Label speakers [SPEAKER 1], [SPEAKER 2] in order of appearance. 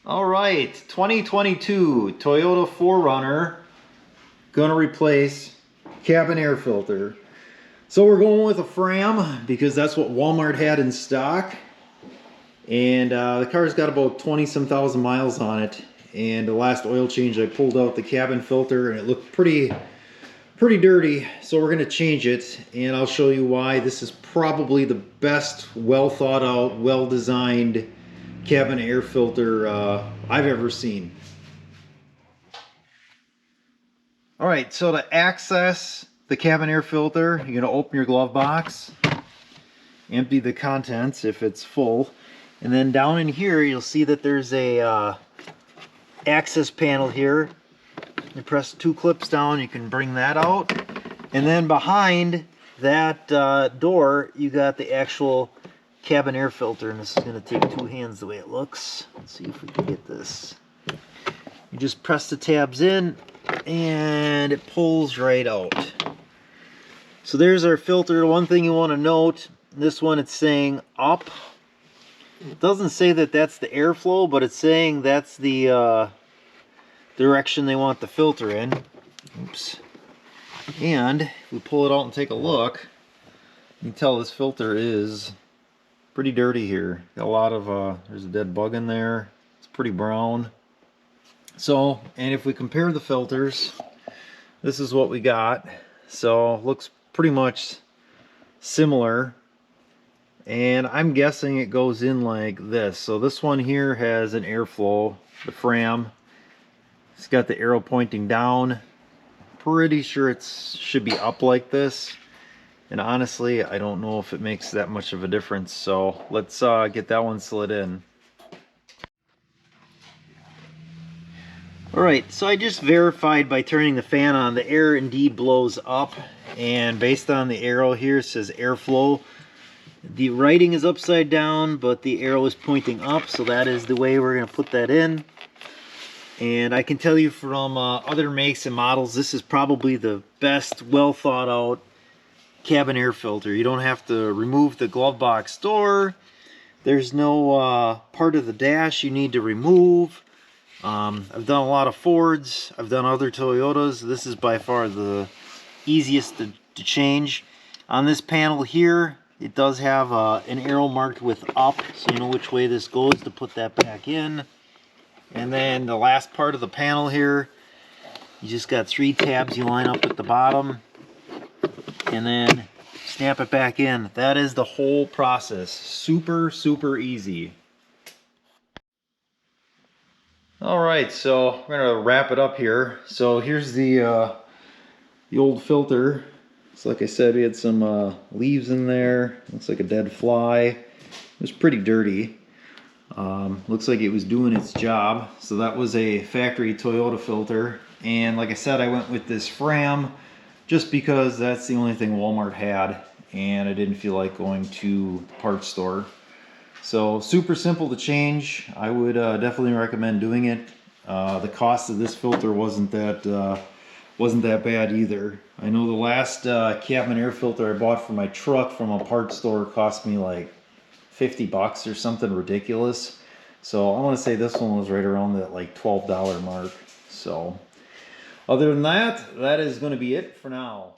[SPEAKER 1] All right, 2022 Toyota 4Runner, gonna replace cabin air filter. So we're going with a Fram because that's what Walmart had in stock. And the car's got about 20 some thousand miles on it. And the last oil change I pulled out the cabin filter and it looked pretty dirty. So we're gonna change it and I'll show you why. This is probably the best, well thought out, well designed cabin air filter I've ever seen. All right, so to access the cabin air filter, you're gonna open your glove box, empty the contents if it's full, and then down in here you'll see that there's a access panel here. You press two clips down, you can bring that out, and then behind that door you got the actual cabin air filter, and this is going to take two hands the way it looks. Let's see if we can get this. You just press the tabs in and it pulls right out. So there's our filter. One thing you want to note, this one it's saying up. It doesn't say that that's the airflow, but it's saying that's the direction they want the filter in. Oops. And if we pull it out and take a look, you can tell this filter is pretty dirty here. Got a lot of there's a dead bug in there. It's pretty brown. So, and if we compare the filters, this is what we got. So looks pretty much similar, and I'm guessing it goes in like this. So this one here has an airflow, the Fram. It's got the arrow pointing down. Pretty sure it should be up like this. And honestly, I don't know if it makes that much of a difference. So let's get that one slid in. Alright, so I just verified by turning the fan on. The air indeed blows up. And based on the arrow here, it says airflow. The writing is upside down, but the arrow is pointing up. So that is the way we're going to put that in. And I can tell you from other makes and models, this is probably the best, well thought out cabin air filter. You don't have to remove the glove box door. There's no part of the dash you need to remove. I've done a lot of Fords. I've done other Toyotas. This is by far the easiest to change. On this panel here, it does have an arrow marked with up, so you know which way this goes to put that back in. And then the last part of the panel here, you just got three tabs you line up at the bottom and then snap it back in. That is the whole process. Super easy. Alright, so we're going to wrap it up here. So here's the old filter. So like I said, we had some leaves in there. Looks like a dead fly. It was pretty dirty. Looks like it was doing its job. So that was a factory Toyota filter, and like I said, I went with this Fram just because that's the only thing Walmart had and I didn't feel like going to the parts store. So super simple to change. I would definitely recommend doing it. The cost of this filter wasn't that bad either. I know the last cabin air filter I bought for my truck from a parts store cost me like 50 bucks or something ridiculous. So I want to say this one was right around that like $12 mark. So other than that, that is going to be it for now.